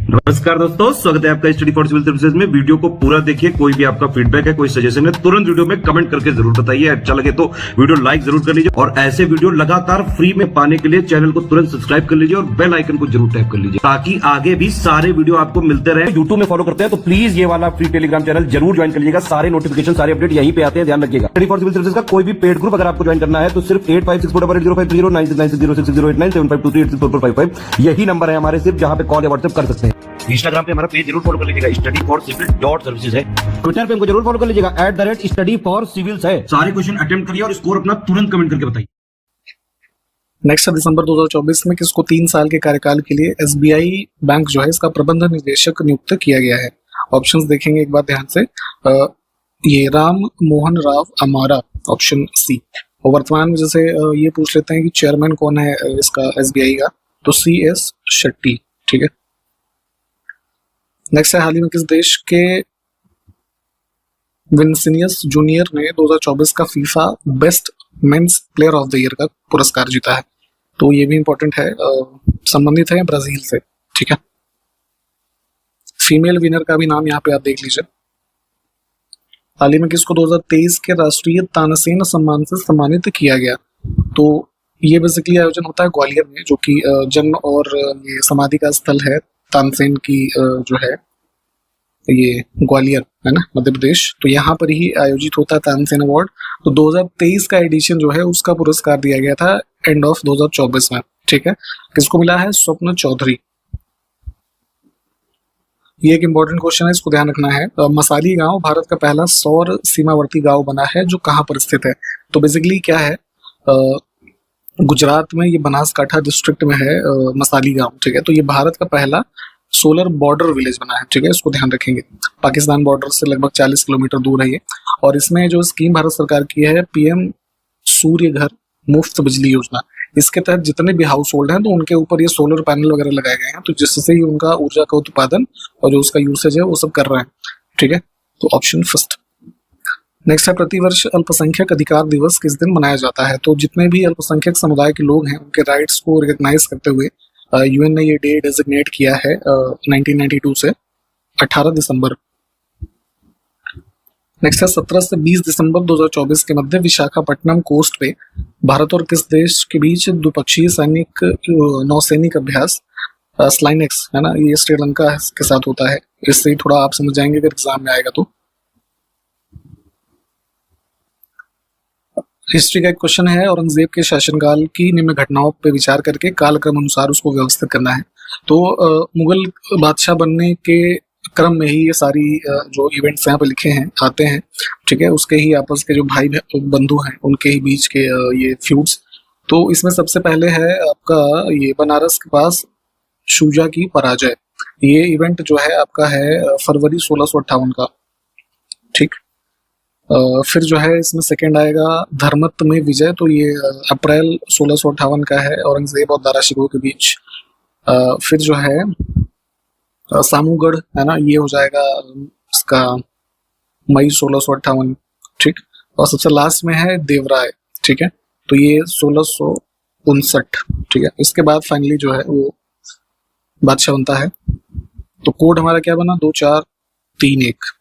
नमस्कार दोस्तों, स्वागत है आपका स्टडी फॉर सिविल सर्विसेज में। वीडियो को पूरा देखिए। कोई भी आपका फीडबैक है, कोई सजेशन है, तुरंत वीडियो में कमेंट करके जरूर बताइए। अच्छा लगे तो वीडियो लाइक जरूर कर लीजिए और ऐसे वीडियो लगातार फ्री में पाने के लिए चैनल को तुरंत सब्सक्राइब कर लीजिए और बेल आइकन को जरूर टैप कर लीजिए ताकि आगे भी सारे वीडियो आपको मिलते रहे। यूट्यूब में फॉलो करते हैं तो प्लीज ये वाला फ्री टेलीग्राम चैनल जरूर ज्वाइन कर लीजिएगा। सारे नोटिफिकेशन, सारे अपडेट यहीं पे आते हैं, ध्यान रखिएगा। स्टडी फॉर सिविल सर्विसेज का कोई भी पेड ग्रुप अगर आपको ज्वाइन करना है तो सिर्फ 85648056060609797523864455 यही नंबर है हमारे, सिर्फ जहां पे कॉल या व्हाट्सएप कर सकते हैं। इंस्टाग्राम पे हमारा पेज जरूर फॉलो कर लीजिएगा, स्टडी फॉर सिविल .सर्विसेज है। ट्विटर पे हमको जरूर फॉलो कर लीजिएगा, @study for civils है। सारे क्वेश्चन अटेम्प्ट करिए और स्कोर अपना तुरंत कमेंट करके बताइए। नेक्स्ट दिसंबर 2024 में किसको 3 साल के कार्यकाल के लिए एसबीआई बैंक जो है इसका प्रबंध निदेशक नियुक्त किया गया है। ऑप्शंस देखेंगे एक बार ध्यान से। ये राम मोहन राव अमारा, ऑप्शन सी। और वर्तमान में जैसे ये पूछ लेते हैं कि चेयरमैन कौन है इसका एसबीआई का, तो CS शेट्टी। ठीक है। नेक्स्ट है, हाल ही में किस देश के विनिसियस जूनियर ने 2024 का FIFA best men's player of the year का पुरस्कार जीता है। तो ये भी इंपॉर्टेंट है, संबंधित है ब्राजील से। ठीक है। फीमेल विनर का भी नाम यहाँ पे आप देख लीजिए। हाल ही में किसको 2023 के राष्ट्रीय तानसेन सम्मान से सम्मानित किया गया। तो ये बेसिकली आयोजन होता है ग्वालियर में, जो कि जन्म और ये समाधि का स्थल है तानसेन की, जो है ये ग्वालियर है ना, मध्य प्रदेश। तो यहाँ पर ही आयोजित होता है तानसेन अवार्ड। तो 2023 का एडिशन जो है उसका पुरस्कार दिया गया था एंड ऑफ 2024 में। ठीक है। किसको मिला है? स्वप्न चौधरी। ये एक इंपॉर्टेंट क्वेश्चन है, इसको ध्यान रखना है। मसाली गांव भारत का पहला सौर सीमावर्ती गांव बना है जो कहाँ पर स्थित है। तो बेसिकली क्या है, गुजरात में, ये बनासकाठा डिस्ट्रिक्ट में है मसाली गांव। ठीक है। तो ये भारत का पहला सोलर बॉर्डर विलेज बना है। ठीक है, इसको ध्यान रखेंगे। पाकिस्तान बॉर्डर से लगभग 40 किलोमीटर दूर है ये। और इसमें जो स्कीम भारत सरकार की है, PM सूर्य घर मुफ्त बिजली योजना, इसके तहत जितने भी हाउस होल्ड हैं तो उनके ऊपर ये सोलर पैनल वगैरह लगाए गए हैं, तो जिससे ही उनका ऊर्जा का उत्पादन और जो उसका यूसेज है वो सब कर रहे हैं। ठीक है। तो ऑप्शन फर्स्ट। नेक्स्ट है, प्रतिवर्ष अल्पसंख्यक अधिकार दिवस किस दिन मनाया जाता है। तो जितने भी अल्पसंख्यक समुदाय के लोग हैं उनके राइट्स को रिकॉग्नाइज करते हुए UN ने ये डे डेजिग्नेट किया है 1992 से 18 दिसंबर। नेक्स्ट है, 17 से 20 दिसंबर 2024 के मध्य विशाखापट्टनम कोस्ट पे भारत और किस देश के बीच द्विपक्षीय सैनिक नौसैनिक अभ्यास स्लाइनेक्स है ना, ये श्रीलंका के साथ होता है। इससे ही थोड़ा आप समझ जाएंगे अगर एग्जाम में आएगा तो। हिस्ट्री का एक क्वेश्चन है, औरंगजेब के शासनकाल की निम्न घटनाओं पर विचार करके कालक्रम अनुसार उसको व्यवस्थित करना है। तो मुगल बादशाह बनने के क्रम में ही ये सारी जो इवेंट्स यहाँ पे लिखे हैं आते हैं। ठीक है। उसके ही आपस के जो भाई बंधु हैं उनके ही बीच के ये फ्यूड्स। तो इसमें सबसे पहले है आपका ये बनारस के पास शुजा की पराजय। ये इवेंट जो है आपका है फरवरी 1658 का। ठीक। फिर जो है इसमें सेकंड आएगा धर्मत में विजय। तो ये अप्रैल 1658 का है, औरंगजेब और दारा शिकोह के बीच। फिर जो है सामूगढ़ है ना, ये हो जाएगा इसका मई 1658। ठीक। और सबसे लास्ट में है देवराय। ठीक है। तो ये 1659। ठीक है। इसके बाद फाइनली जो है वो बादशाह बनता है। तो कोड हमारा क्या बना? 2431।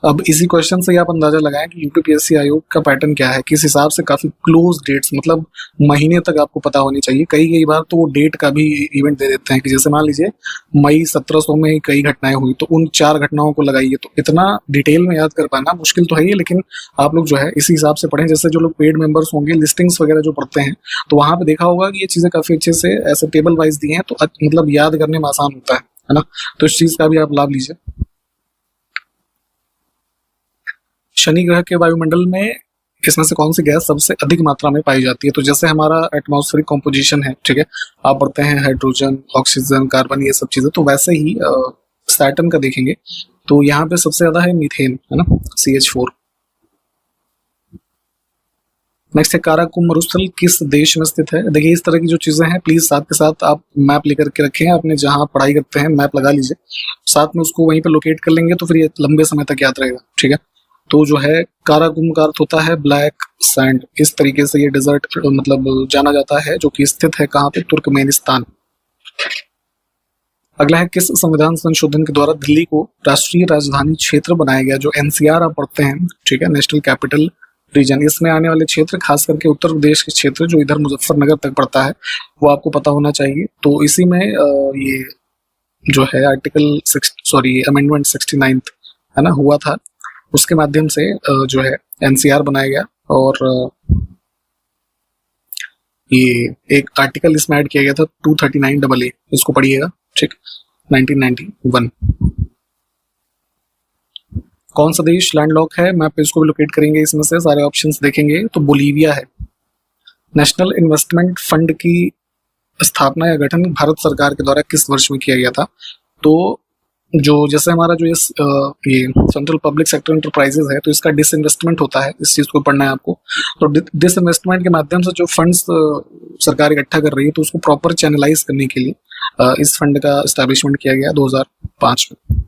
अब इसी क्वेश्चन से आप अंदाजा लगाएं कि यूपीपीएससी आयोग का पैटर्न क्या है, किस हिसाब से काफी क्लोज डेट्स, मतलब महीने तक आपको पता होनी चाहिए। कई बार तो वो डेट का भी इवेंट दे देते हैं कि जैसे मान लीजिए मई 1700 में कई घटनाएं हुई, तो उन 4 घटनाओं को लगाइए। तो इतना डिटेल में याद कर पाना मुश्किल तो है ही, लेकिन आप लोग जो है इसी हिसाब से पढ़ें। जैसे जो लोग पेड मेंबर्स होंगे, लिस्टिंग्स वगैरह जो पढ़ते हैं, तो वहां पे देखा होगा कि ये चीजें काफी अच्छे से ऐसे टेबल वाइज दी हैं, तो मतलब याद करने में आसान होता है ना। तो इस चीज का भी आप लाभ लीजिए। शनि ग्रह के वायुमंडल में इसमें से कौन सी गैस सबसे अधिक मात्रा में पाई जाती है। तो जैसे हमारा एटमॉस्फेरिक कॉम्पोजिशन है, ठीक है, आप पढ़ते हैं हाइड्रोजन, ऑक्सीजन, कार्बन, ये सब चीजें, तो वैसे ही सैटर्न का देखेंगे तो यहाँ पे सबसे ज्यादा है मीथेन, है ना, CH4। नेक्स्ट है, काराकुम मरुस्थल किस देश में स्थित है। देखिए इस तरह की जो चीजें हैं प्लीज साथ के साथ आप मैप लेकर के रखें, आपने जहां पढ़ाई करते हैं मैप लगा लीजिए, साथ में उसको वहीं पे लोकेट कर लेंगे तो फिर ये लंबे समय तक याद रहेगा। ठीक है। तो जो है काराकुम का अर्थ होता है ब्लैक सैंड। इस तरीके से ये डेजर्ट मतलब जाना जाता है, जो कि स्थित है कहाँ पे? तुर्कमेनिस्तान। अगला है किस संविधान संशोधन के द्वारा दिल्ली को राष्ट्रीय राजधानी क्षेत्र बनाया गया, जो एनसीआर आप पढ़ते हैं, ठीक है, नेशनल कैपिटल रीजन। इसमें आने वाले क्षेत्र खास करके उत्तर प्रदेश के क्षेत्र जो इधर मुजफ्फरनगर तक पड़ता है वो आपको पता होना चाहिए। तो इसी में ये जो है अमेंडमेंट 69 है ना हुआ था, उसके माध्यम से जो है एनसीआर बनाया गया। और ये एक आर्टिकल इसमें ऐड किया गया था 239AA, इसको पढ़िएगा, ठीक, 1991। कौन सा देश लैंडलॉक है, मैप पे इसको भी लोकेट करेंगे, इसमें से सारे ऑप्शंस देखेंगे तो बोलीविया है। नेशनल इन्वेस्टमेंट फंड की स्थापना या गठन भारत सरकार के द्वारा किस वर्ष में किया गया था? तो जो जैसे हमारा जो ये सेंट्रल पब्लिक सेक्टर एंटरप्राइजेज है, तो इसका डिसइन्वेस्टमेंट होता है, इस चीज को पढ़ना है आपको। तो डिसइन्वेस्टमेंट के माध्यम से जो फंड्स सरकार इकट्ठा कर रही है, तो उसको प्रॉपर चैनलाइज करने के लिए इस फंड का एस्टैब्लिशमेंट किया गया 2005 में।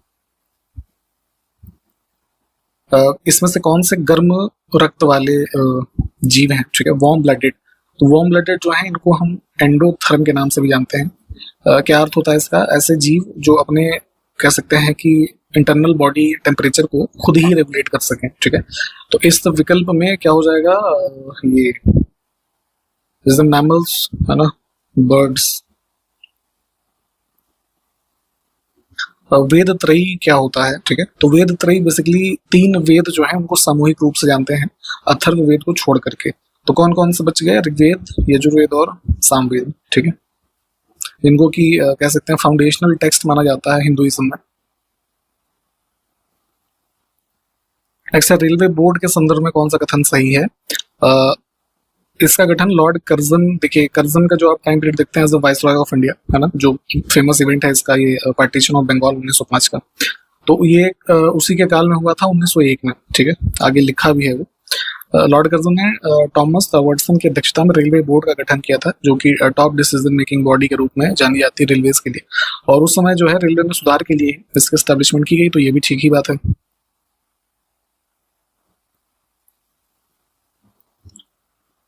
इसमें से कौन से गर्म रक्त वाले जीव हैं, ठीक है, वार्म ब्लडेड। तो वार्म ब्लडेड जो है इनको हम एंडोथर्म के नाम से भी जानते हैं। क्या अर्थ होता है इसका? ऐसे जीव जो अपने कह सकते हैं कि इंटरनल बॉडी टेम्परेचर को खुद ही रेगुलेट कर सकें, ठीक है। तो इस विकल्प में क्या हो जाएगा, ये जैसे मैमल्स है ना, बर्ड्स। वेद त्रयी क्या होता है, ठीक है, तो वेद त्रयी बेसिकली 3 वेद जो है उनको सामूहिक रूप से जानते हैं अथर्ववेद को छोड़ करके। तो कौन कौन से बच गए? ऋग्वेद, यजुर्वेद और सामवेद, ठीक है, इनको की कह सकते हैं फाउंडेशनल टेक्स्ट माना जाता है हिंदुइज्म में। नेक्स्ट है रेलवे बोर्ड के संदर्भ में कौन सा कथन सही है? इसका गठन लॉर्ड कर्जन, देखिए कर्जन का जो आप टाइम पीरियड देखते हैं as the viceroy of India, है ना, जो फेमस इवेंट है इसका, ये पार्टीशन ऑफ बंगाल 1905 का, तो ये उसी के काल में हुआ था 1901 में, ठीक है, आगे लिखा भी है वो। लॉर्ड कर्जन ने थॉमस वाटसन की अध्यक्षता में रेलवे बोर्ड का गठन किया था, जो कि टॉप डिसीजन मेकिंग बॉडी के रूप में जानी जाती है रेलवेज के लिए, और उस समय जो है रेलवे में सुधार के लिए इसकी एस्टैब्लिशमेंट की गई, तो ये भी ठीक ही बात है।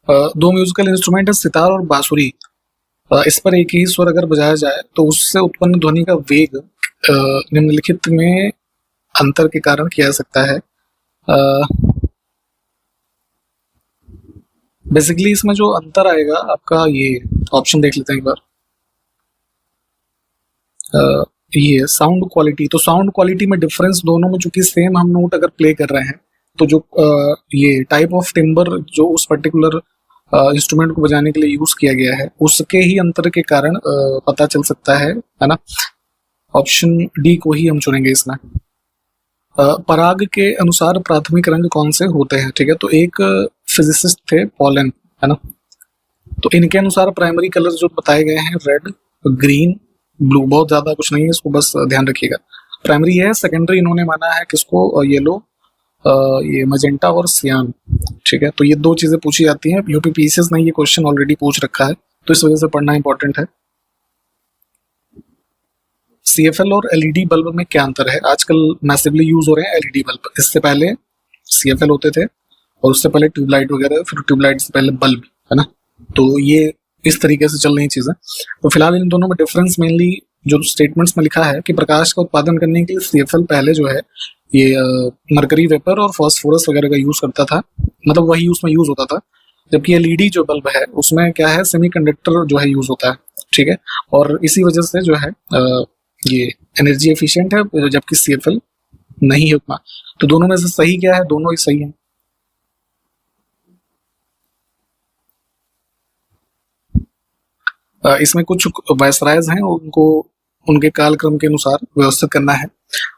दो म्यूजिकल इंस्ट्रूमेंट है सितार और बांसुरी, इस पर एक ही स्वर अगर बजाया जाए तो उससे उत्पन्न ध्वनि का वेग निम्नलिखित में अंतर के कारण किया जा सकता है। बेसिकली इसमें जो अंतर आएगा आपका, ये ऑप्शन देख लेते हैं एक बार, ये साउंड क्वालिटी। तो साउंड क्वालिटी में डिफरेंस दोनों में चूंकि सेम हम नोट अगर प्ले कर रहे हैं, तो जो ये टाइप ऑफ टिम्बर जो उस पर्टिकुलर इंस्ट्रूमेंट को बजाने के लिए यूज किया गया है, उसके ही अंतर के कारण पता चल सकता है ना। ऑप्शन डी को ही हम चुनेंगे इसमें। पराग के अनुसार प्राथमिक रंग कौन से होते हैं, ठीक है, तो एक फिजिसिस्ट थे पॉलन, है ना, तो इनके अनुसार प्राइमरी कलर जो बताए गए हैं रेड, ग्रीन, ब्लू, बहुत ज्यादा कुछ नहीं है, इसको बस ध्यान रखिएगा। प्राइमरी है, सेकेंडरी इन्होंने माना है किसको, येलो, ये मजेंटा और सियान, ठीक है, तो ये 2 चीजें पूछी जाती हैं। यूपीपीसीएस ने ये क्वेश्चन ऑलरेडी पूछ रखा है, तो इस वजह से पढ़ना इंपॉर्टेंट है। सीएफएल और एलईडी बल्ब में क्या अंतर है? आजकल मैसिवली यूज हो रहे हैं एलईडी बल्ब, इससे पहले सीएफएल होते थे और उससे पहले ट्यूबलाइट वगैरह, फिर ट्यूबलाइट से पहले बल्ब, है ना, तो ये इस तरीके से चल रही चीजें। तो फिलहाल इन दोनों में डिफरेंस मेनली जो स्टेटमेंट्स में लिखा है कि प्रकाश का उत्पादन करने के लिए सीएफएल पहले जो है ये मरकरी वेपर और फास्फोरस वगैरह का यूज करता था, मतलब वही उसमें यूज होता था, जबकि एलईडी जो बल्ब है उसमें क्या है, सेमीकंडक्टर जो है यूज होता है, ठीक है, और इसी वजह से जो है ये एनर्जी एफिशिएंट है, जबकि सीएफएल नहीं है उतना। तो दोनों में से सही क्या है? दोनों ही सही है। इसमें कुछ वायसरायज हैं, उनको उनके कालक्रम के अनुसार व्यवस्थित करना है।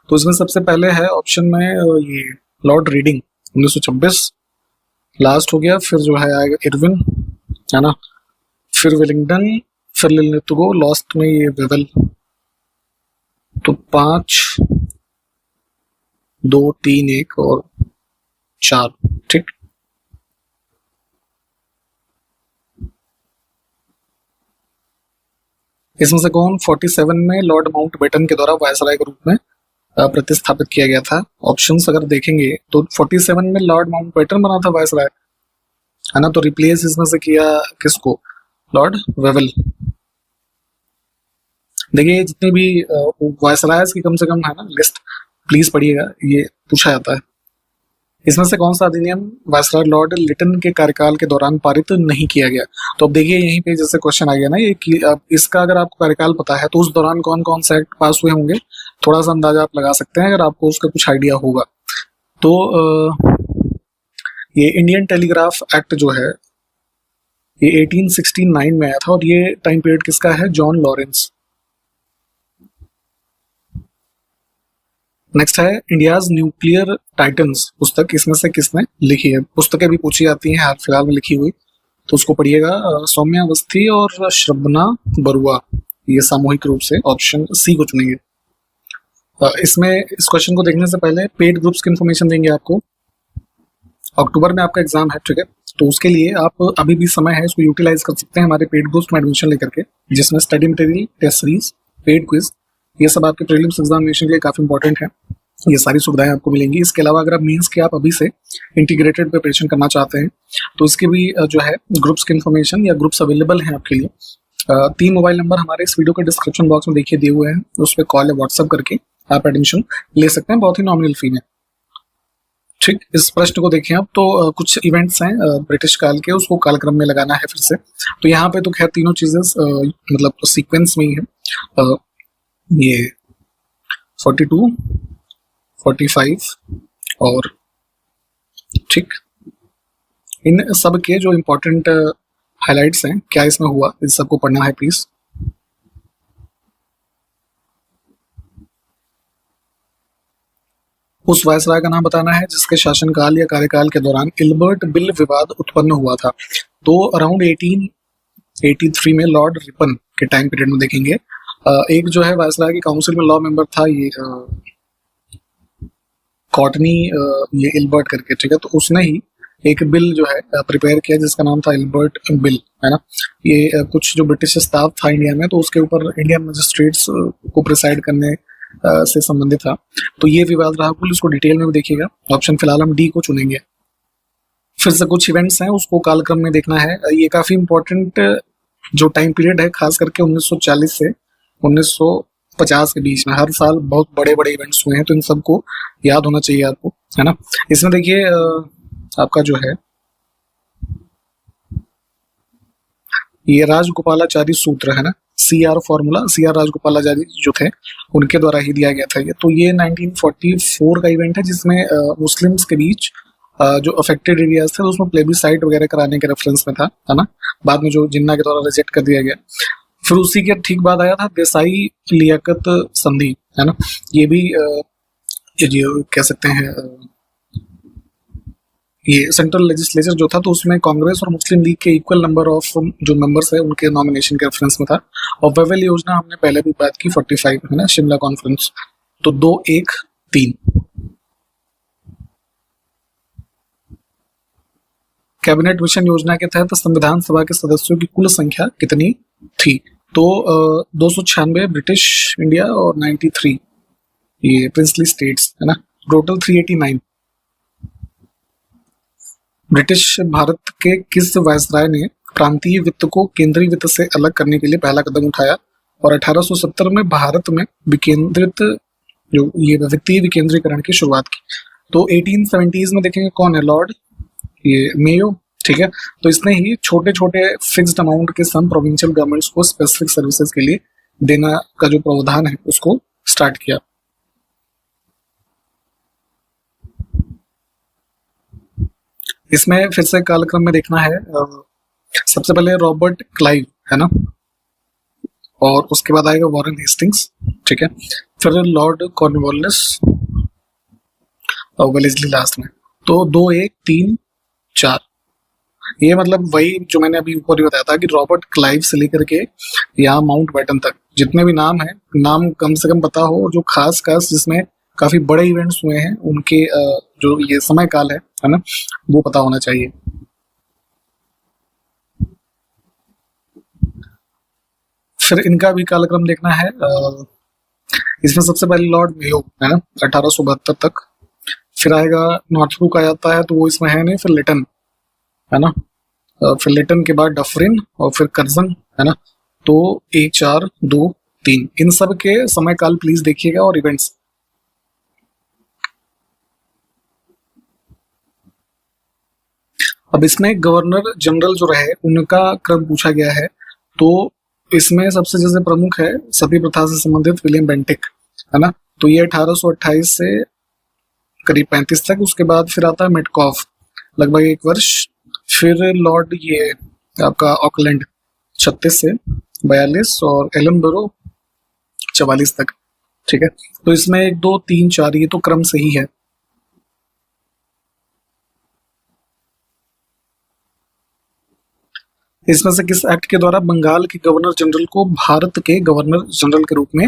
तो इसमें सबसे पहले है ऑप्शन में ये लॉर्ड रीडिंग 1926 लास्ट हो गया, फिर जो है आएगा इरविन, है ना, फिर वेलिंगटन, फिर लिलिथगो, लास्ट में ये वेवल। तो 5, 2, 3, 1 और 4, ठीक। इसमें से कौन 47 में लॉर्ड माउंटबेटन के द्वारा वायसराय के रूप में प्रतिस्थापित किया गया था? ऑप्शंस अगर देखेंगे तो 47 में लॉर्ड माउंटबेटन बना था वायसराय, है ना, तो रिप्लेस इसमें से किया किसको? Lord Wavell. देखिए जितने भी वायसरायज की कम से कम है ना लिस्ट प्लीज पढ़िएगा, ये पूछा जाता है। इसमें से कौन सा अधिनियम वायसराय लॉर्ड लिटन के कार्यकाल के दौरान पारित नहीं किया गया? तो अब देखिए यहीं पे जैसे क्वेश्चन आ गया ना ये कि अब इसका अगर आपको कार्यकाल पता है तो उस दौरान कौन कौन से एक्ट पास हुए होंगे, थोड़ा सा अंदाजा आप लगा सकते हैं अगर आपको उसका कुछ आइडिया होगा। तो ये इंडियन टेलीग्राफ एक्ट जो है ये 1869 में आया था और ये टाइम पीरियड किसका है? John Lawrence. नेक्स्ट है इंडियाज न्यूक्लियर टाइटन्स पुस्तक, इसमें से किसने लिखी है? पुस्तकें भी पूछी जाती हैं हाल फिलहाल में लिखी हुई, तो उसको पढ़िएगा। सौम्या अवस्थी और श्रवना बरुआ, ये सामूहिक रूप से ऑप्शन सी को चुनेंगे। इसमें इस क्वेश्चन को देखने से पहले पेड ग्रुप्स की इन्फॉर्मेशन देंगे आपको। अक्टूबर में आपका एग्जाम है, ठीक है, तो उसके लिए आप अभी भी समय है, इसको यूटिलाइज कर सकते हैं हमारे पेड ग्रुप्स में एडमिशन लेकर के, जिसमें study material, test series, paid quiz, ये सब आपके प्रीलिम्स एग्जामिनेशन के लिए काफी इंपॉर्टेंट है। ये सारी सुविधाएं आपको मिलेंगी। इसके अलावा अगर आप मेंस के आप अभी से इंटीग्रेटेड प्रिपरेशन करना चाहते हैं तो इसके भी जो है ग्रुप्स की इन्फॉर्मेशन या ग्रुप्स अवेलेबल हैं आपके लिए। 3 मोबाइल नंबर हमारे इस वीडियो के डिस्क्रिप्शन बॉक्स में देखिए दिए हुए हैं, उस पर कॉल या व्हाट्सएप करके आप एडमिशन ले सकते हैं बहुत ही नॉमिनल फी में। ठीक, इस प्रश्न को देखें आप तो कुछ इवेंट्स हैं ब्रिटिश काल के, उसको कालक्रम में लगाना है फिर से। तो यहाँ पे तो खैर तीनों चीजें मतलब सीक्वेंस में ही है। ये 42, 45 और ठीक, इन सब के जो इम्पोर्टेंट हाइलाइट्स हैं क्या इसमें हुआ, इस सबको पढ़ना है प्लीज। उस वायसराय का नाम बताना है जिसके शासनकाल या कार्यकाल के दौरान इल्बर्ट बिल विवाद उत्पन्न हुआ था। तो अराउंड 1883 में लॉर्ड रिपन के टाइम पीरियड में देखेंगे एक जो है वायसराय की काउंसिल में लॉ मेंबर था ये कॉटनी, ये इल्बर्ट करके, ठीक है, तो उसने ही एक बिल जो है प्रिपेयर किया जिसका नाम था इल्बर्ट बिल, है ना। ये कुछ जो ब्रिटिश स्टाफ था इंडिया में तो उसके ऊपर इंडियन मजिस्ट्रेट्स को प्रिसाइड करने से संबंधित था। तो ये विवाद रहा कुल, इसको डिटेल में भी देखिएगा। ऑप्शन फिलहाल हम डी को चुनेंगे। फिर से कुछ इवेंट्स हैं उसको कालक्रम में देखना है। ये काफी इंपॉर्टेंट जो टाइम पीरियड है, खास करके 1940 से 1950 के बीच में हर साल बहुत बड़े बड़े इवेंट्स हुए हैं, तो इन सबको याद होना चाहिए आपको, है ना। इसमें देखिए आपका जो है ये राजगोपालाचारी सूत्र है ना, CR फॉर्मूला, CR राजगोपालाचारी जो थे उनके द्वारा ही दिया गया था ये। तो ये 1944 का इवेंट है जिसमें मुस्लिम्स के बीच जो अफेक्टेड एरियाज थे उसमें प्लेबिसाइट वगैरह कराने के रेफरेंस में था, है ना। बाद में जो जिन्ना के द्वारा रिजेक्ट कर दिया गया। फिर उसी के ठीक बाद आया था देसाई लियाकत संधि, है ना। ये भी ये कह सकते हैं ये सेंट्रल लेजिस्लेचर जो था तो उसमें कांग्रेस और मुस्लिम लीग के इक्वल नंबर ऑफ जो मेंबर्स है उनके नॉमिनेशन के रेफरेंस में था। और वेवेल योजना हमने पहले भी बात की 45, है ना, शिमला कॉन्फ्रेंस। तो 2, 1, 3। कैबिनेट मिशन योजना के तहत संविधान सभा के सदस्यों की कुल संख्या कितनी थी? तो 296 ब्रिटिश इंडिया और 93 ये प्रिंसली स्टेट्स, है ना। टोटल 389। ब्रिटिश भारत के किस वायसराय ने प्रांतीय वित्त को केंद्रीय वित्त से अलग करने के लिए पहला कदम उठाया और 1870 में भारत में विकेंद्रित जो ये वित्तीय विकेंद्रीकरण की शुरुआत की? तो 1870s में देखेंगे कौन है? लॉर्ड ये मेयो, ठीक है। तो इसने ही छोटे छोटे फिक्स्ड अमाउंट के सम प्रोविंशियल गवर्नमेंट्स को स्पेसिफिक सर्विसेज के लिए देना का जो प्रावधान है उसको स्टार्ट किया। इसमें फिर से कालक्रम में देखना है। सबसे पहले रॉबर्ट क्लाइव, है ना, और उसके बाद आएगा वॉरेन हेस्टिंग्स, ठीक है। फिर लॉर्ड कॉर्नवालिस और वेलेस्ली लास्ट में। तो 2, 1, 3, 4। ये मतलब वही जो मैंने अभी ऊपर ही बताया था कि रॉबर्ट क्लाइव से लेकर के यहाँ माउंट बैटन तक जितने भी नाम है, नाम कम से कम पता हो, जो खास जिसमें काफी बड़े इवेंट्स हुए हैं उनके जो ये समय काल है ना, वो पता होना चाहिए। फिर इनका भी कालक्रम देखना है। इसमें सबसे पहले लॉर्ड मेयो, है ना, 1872 तक। फिर आएगा नॉर्थब्रुक आ जाता है तो वो इसमें है नहीं। फिर लिटन, है ना, फिर लिटन के बाद डफरिन और फिर कर्जन, है ना। तो 1, 4, 2, 3। इन सब के समय काल प्लीज देखिएगा और इवेंट्स। अब इसमें गवर्नर जनरल जो रहे उनका क्रम पूछा गया है। तो इसमें सबसे जैसे प्रमुख है सती प्रथा से संबंधित विलियम बेंटिक, है ना। तो ये 1828 से करीब 35 तक। उसके बाद फिर आता है मेटकॉफ, लगभग 1 वर्ष। फिर लॉर्ड ये आपका ऑकलैंड 36 से 42 और एलन बरो 44 तक, ठीक है। तो इसमें 1 2 3 4 ये तो क्रम सही है। इसमें से किस एक्ट के द्वारा बंगाल के गवर्नर जनरल को भारत के गवर्नर जनरल के रूप में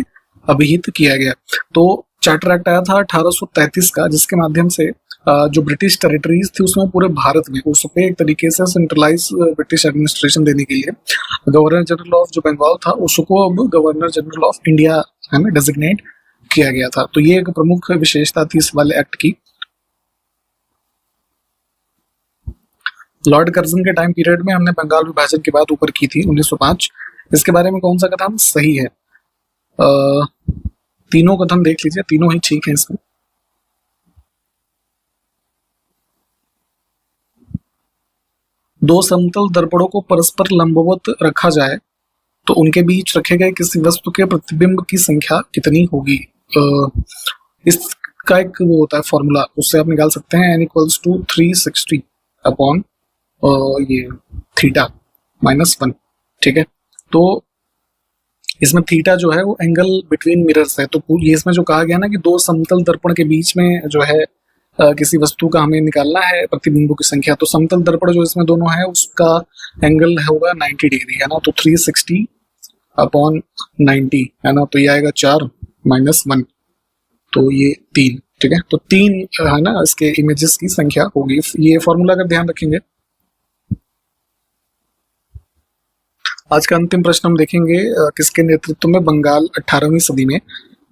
अभिहित किया गया? तो चार्टर एक्ट आया था 1833 का, जिसके माध्यम से जो ब्रिटिश टेरिटरीज थी उसमें पूरे भारत में उस पे एक तरीके से सेंट्रलाइज ब्रिटिश एडमिनिस्ट्रेशन देने के लिए गवर्नर जनरल ऑफ जो बंगाल था उसको अब गवर्नर जनरल ऑफ इंडिया है ना डेजिग्नेट किया गया था। तो ये एक प्रमुख विशेषता थी इस वाले एक्ट की। लॉर्ड कर्जन के टाइम पीरियड में हमने बंगाल विभाजन की बात ऊपर की थी 1905। इसके बारे में कौन सा कथन सही है? तीनों कथन देख लीजिए, तीनों ही ठीक है इसमें। दो समतल दर्पणों को परस्पर लंबवत रखा जाए तो उनके बीच रखे गए किसी वस्तु के प्रतिबिंब की संख्या कितनी होगी? इसका एक वो होता है फॉर्मूला, उससे आप निकाल सकते हैं n = 360 अपॉन ये थीटा -1, ठीक है। तो इसमें थीटा जो है वो एंगल बिटवीन मिरर्स है। तो ये इसमें जो कहा गया ना कि दो समतल दर्पण के बीच में जो है किसी वस्तु का हमें निकालना है प्रतिबिंबों की संख्या। तो समतल दर्पण जो इसमें दोनों है उसका एंगल होगा 90 डिग्री, है ना। तो 360 अपॉन 90, है ना। तो ये आएगा 4 -1, तो ये 3, ठीक है। तो 3 है ना इसके इमेजेस की संख्या होगी। ये फॉर्मूला का ध्यान रखेंगे। आज का अंतिम प्रश्न हम देखेंगे किसके नेतृत्व में बंगाल 18वीं सदी में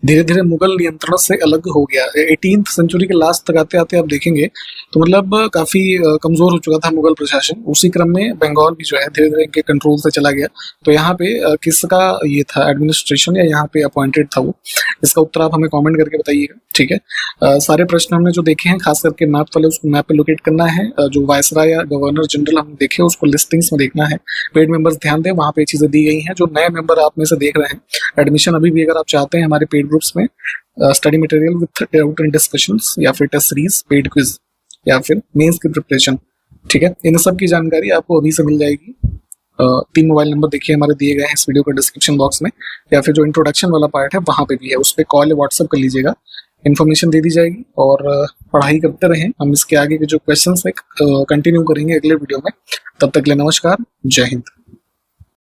धीरे धीरे मुगल नियंत्रण से अलग हो गया। 18th सेंचुरी के लास्ट तक आते आते आप देखेंगे तो मतलब काफी कमजोर हो चुका था मुगल प्रशासन। उसी क्रम में बंगाल भी जो है धीरे धीरे इनके कंट्रोल से चला गया। तो यहाँ पे किसका ये था एडमिनिस्ट्रेशन या यहाँ पे अपॉइंटेड था वो? इसका उत्तर आप हमें कमेंट करके बताइएगा, ठीक है। सारे प्रश्न हमने जो देखे हैं खास करके मैप वाले उसको मैप पे लोकेट करना है। जो वायसराय या गवर्नर जनरल हमने देखे उसको लिस्टिंग्स में देखना है। पेड मेंबर्स ध्यान दें, वहाँ पे चीजें दी गई हैं। जो नए मेंबर आप में से देख रहे हैं, एडमिशन अभी भी अगर आप चाहते हैं हमारे पेड ग्रुप्स में study material with doubt and discussions या फिर टेस्ट सीरीज, पेड क्विज या फिर मेंस की प्रिपरेशन, ठीक है, इन सब की जानकारी आपको अभी से मिल जाएगी। 3 मोबाइल नंबर देखिए हमारे दिए गए हैं इस वीडियो के डिस्क्रिप्शन बॉक्स में, या फिर जो इंट्रोडक्शन वाला पार्ट है वहां पे भी है, उस पर कॉल या व्हाट्सएप कर लीजिएगा, इन्फॉर्मेशन दे दी जाएगी। और पढ़ाई करते रहें। हम इसके आगे के जो क्वेश्चन है कंटिन्यू करेंगे अगले वीडियो में। तब तक के लिए नमस्कार, जय हिंद।